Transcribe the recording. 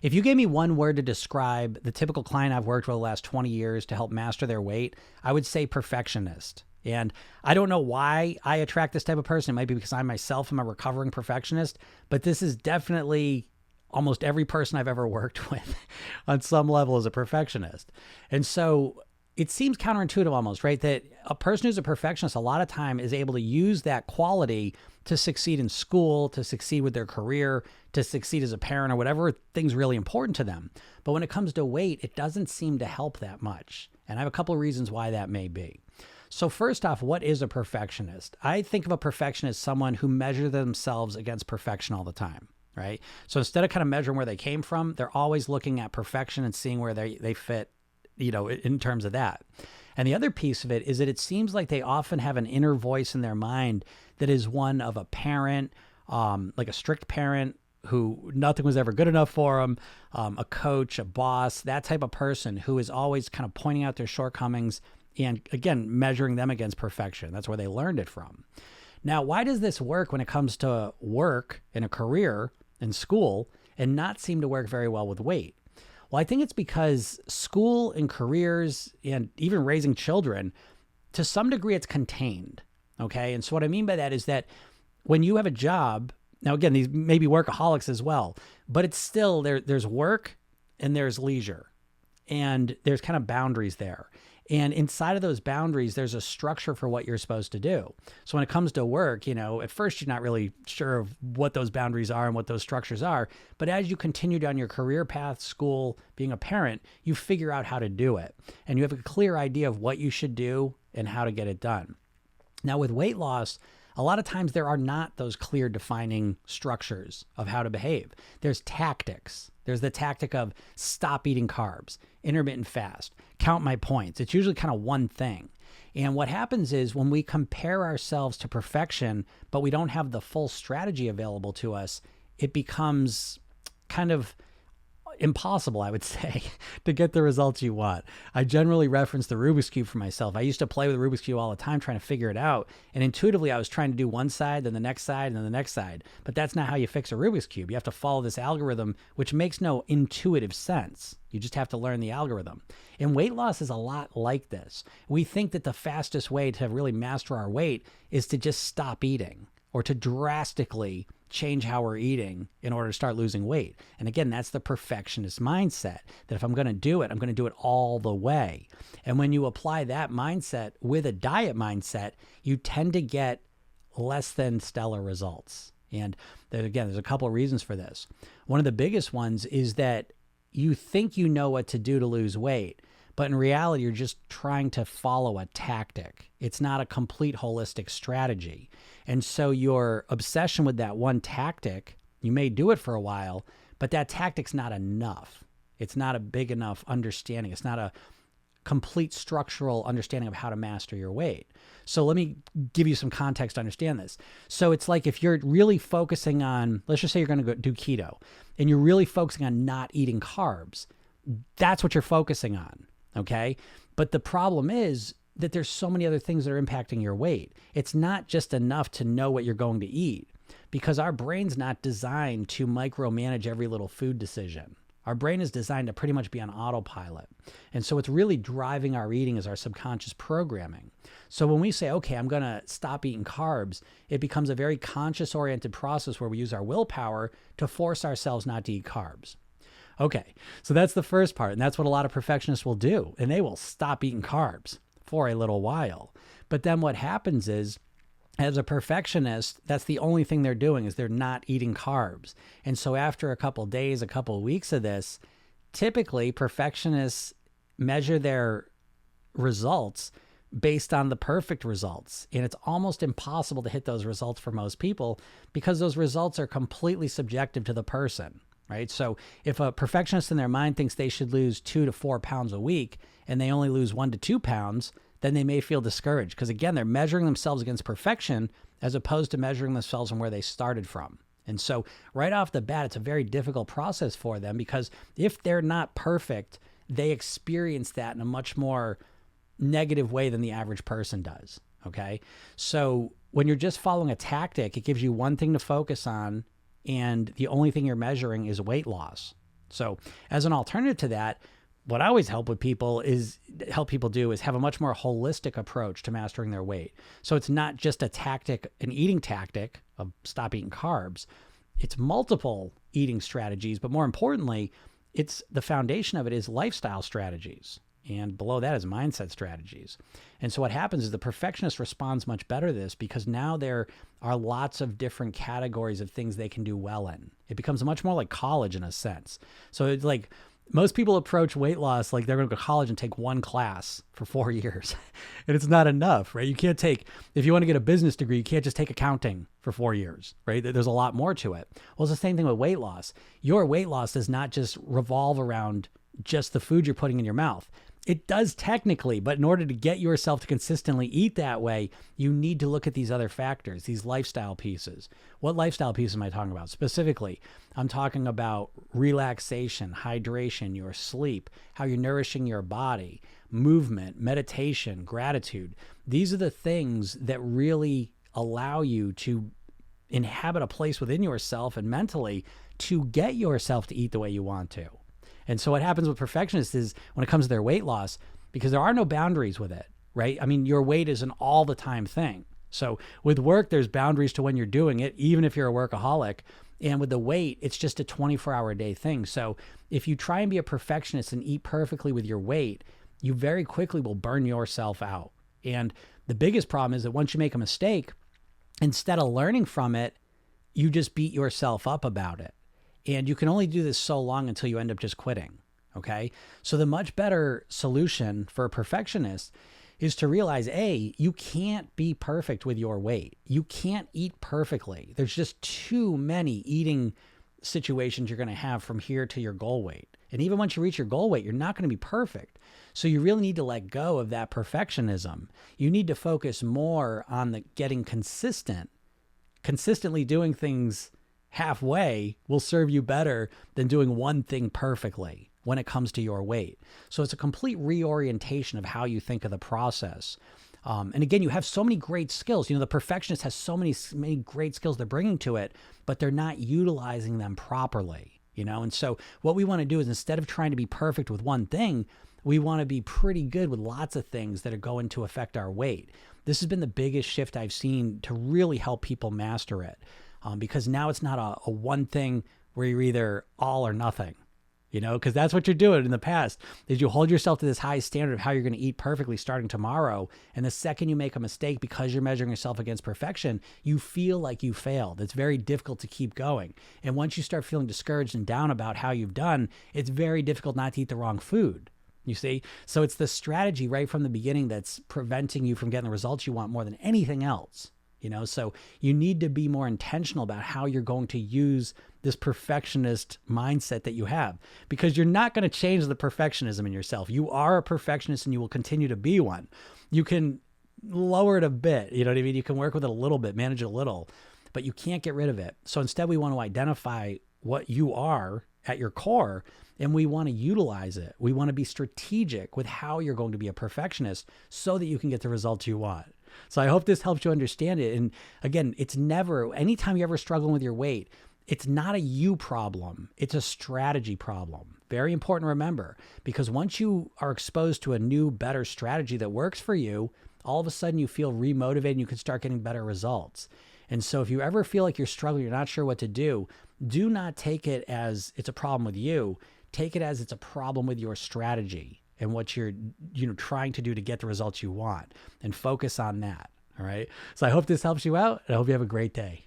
If you gave me one word to describe the typical client I've worked with the last 20 years to help master their weight, I would say perfectionist. And I don't know why I attract this type of person. It might be because I myself am a recovering perfectionist, but this is definitely almost every person I've ever worked with on some level is a perfectionist. And so it seems counterintuitive almost, right? That a person who's a perfectionist a lot of time is able to use that quality to succeed in school, to succeed with their career, to succeed as a parent or whatever thing's really important to them. But when it comes to weight, it doesn't seem to help that much. And I have a couple of reasons why that may be. So first off, what is a perfectionist? I think of a perfectionist as someone who measures themselves against perfection all the time, right? So instead of kind of measuring where they came from, they're always looking at perfection and seeing where they fit, in terms of that. And the other piece of it is that it seems like they often have an inner voice in their mind that is one of a parent, like a strict parent who nothing was ever good enough for them, a coach, a boss, that type of person who is always kind of pointing out their shortcomings and, again, measuring them against perfection. That's where they learned it from. Now, why does this work when it comes to work and a career in school and not seem to work very well with weight? Well, I think it's because school and careers and even raising children, to some degree, it's contained. Okay. And so what I mean by that is that when you have a job, now again, these may be workaholics as well, but it's still there's work and there's leisure and there's kind of boundaries there. And inside of those boundaries, there's a structure for what you're supposed to do. So when it comes to work, at first you're not really sure of what those boundaries are and what those structures are. But as you continue down your career path, school, being a parent, you figure out how to do it. And you have a clear idea of what you should do and how to get it done. Now with weight loss, a lot of times there are not those clear defining structures of how to behave. There's tactics. There's the tactic of stop eating carbs, intermittent fast, count my points. It's usually kind of one thing. And what happens is when we compare ourselves to perfection, but we don't have the full strategy available to us, it becomes kind of impossible, I would say, to get the results you want. I generally reference the Rubik's Cube for myself. I used to play with the Rubik's Cube all the time trying to figure it out. And intuitively, I was trying to do one side, then the next side, and then the next side. But that's not how you fix a Rubik's Cube. You have to follow this algorithm, which makes no intuitive sense. You just have to learn the algorithm. And weight loss is a lot like this. We think that the fastest way to really master our weight is to just stop eating or to drastically change how we're eating in order to start losing weight. And again, that's the perfectionist mindset, that if I'm going to do it, I'm going to do it all the way. And when you apply that mindset with a diet mindset, you tend to get less than stellar results. And there's a couple of reasons for this. One of the biggest ones is that you think you know what to do to lose weight, but in reality, you're just trying to follow a tactic. It's not a complete holistic strategy. And so your obsession with that one tactic, you may do it for a while, but that tactic's not enough. It's not a big enough understanding. It's not a complete structural understanding of how to master your weight. So let me give you some context to understand this. So it's like if you're really focusing on, let's just say you're going to go do keto, and you're really focusing on not eating carbs. That's what you're focusing on. Okay. But the problem is that there's so many other things that are impacting your weight. It's not just enough to know what you're going to eat, because our brain's not designed to micromanage every little food decision. Our brain is designed to pretty much be on autopilot. And so what's really driving our eating is our subconscious programming. So when we say, okay, I'm going to stop eating carbs, it becomes a very conscious oriented process where we use our willpower to force ourselves not to eat carbs. Okay, so that's the first part. And that's what a lot of perfectionists will do. And they will stop eating carbs for a little while. But then what happens is, as a perfectionist, that's the only thing they're doing is they're not eating carbs. And so after a couple of days, a couple of weeks of this, typically perfectionists measure their results based on the perfect results. And it's almost impossible to hit those results for most people because those results are completely subjective to the person. Right? So if a perfectionist in their mind thinks they should lose 2 to 4 pounds a week and they only lose 1 to 2 pounds, then they may feel discouraged because, again, they're measuring themselves against perfection as opposed to measuring themselves from where they started from. And so right off the bat, it's a very difficult process for them because if they're not perfect, they experience that in a much more negative way than the average person does. Okay? So when you're just following a tactic, it gives you one thing to focus on, and the only thing you're measuring is weight loss. So as an alternative to that, what I always help people do is have a much more holistic approach to mastering their weight. So it's not just a tactic, an eating tactic of stop eating carbs. It's multiple eating strategies, but more importantly, it's the foundation of it is lifestyle strategies. And below that is mindset strategies. And so what happens is the perfectionist responds much better to this because now there are lots of different categories of things they can do well in. It becomes much more like college in a sense. So it's like most people approach weight loss like they're going to go to college and take one class for 4 years. And it's not enough, right? You can't take, if you want to get a business degree, you can't just take accounting for 4 years, right? There's a lot more to it. Well, it's the same thing with weight loss. Your weight loss does not just revolve around just the food you're putting in your mouth. It does technically, but in order to get yourself to consistently eat that way, you need to look at these other factors, these lifestyle pieces. What lifestyle pieces am I talking about? Specifically, I'm talking about relaxation, hydration, your sleep, how you're nourishing your body, movement, meditation, gratitude. These are the things that really allow you to inhabit a place within yourself and mentally to get yourself to eat the way you want to. And so what happens with perfectionists is when it comes to their weight loss, because there are no boundaries with it, right? I mean, your weight is an all the time thing. So with work, there's boundaries to when you're doing it, even if you're a workaholic. And with the weight, it's just a 24-hour a day thing. So if you try and be a perfectionist and eat perfectly with your weight, you very quickly will burn yourself out. And the biggest problem is that once you make a mistake, instead of learning from it, you just beat yourself up about it. And you can only do this so long until you end up just quitting, okay? So the much better solution for a perfectionist is to realize, A, you can't be perfect with your weight. You can't eat perfectly. There's just too many eating situations you're going to have from here to your goal weight. And even once you reach your goal weight, you're not going to be perfect. So you really need to let go of that perfectionism. You need to focus more on the getting consistent. Consistently doing things halfway will serve you better than doing one thing perfectly when it comes to your weight. So it's a complete reorientation of how you think of the process. And again, you have so many great skills. You know, the perfectionist has so many great skills they're bringing to it, but they're not utilizing them properly, you know? And so what we want to do is instead of trying to be perfect with one thing, we want to be pretty good with lots of things that are going to affect our weight. This has been the biggest shift I've seen to really help people master it. Because now it's not a one thing where you're either all or nothing, you know, because that's what you're doing in the past is you hold yourself to this high standard of how you're going to eat perfectly starting tomorrow. And the second you make a mistake because you're measuring yourself against perfection, you feel like you failed. It's very difficult to keep going. And once you start feeling discouraged and down about how you've done, it's very difficult not to eat the wrong food. You see? So it's the strategy right from the beginning that's preventing you from getting the results you want more than anything else. You know, so you need to be more intentional about how you're going to use this perfectionist mindset that you have, because you're not going to change the perfectionism in yourself. You are a perfectionist and you will continue to be one. You can lower it a bit. You know what I mean? You can work with it a little bit, manage it a little, but you can't get rid of it. So instead we want to identify what you are at your core and we want to utilize it. We want to be strategic with how you're going to be a perfectionist so that you can get the results you want. So I hope this helps you understand it. And again, it's never, anytime you're ever struggling with your weight, it's not a you problem. It's a strategy problem. Very important to remember, because once you are exposed to a new, better strategy that works for you, all of a sudden you feel remotivated and you can start getting better results. And so if you ever feel like you're struggling, you're not sure what to do not take it as it's a problem with you. Take it as it's a problem with your strategy and what you're trying to do to get the results you want, and focus on that. All right. So I hope this helps you out, and I hope you have a great day.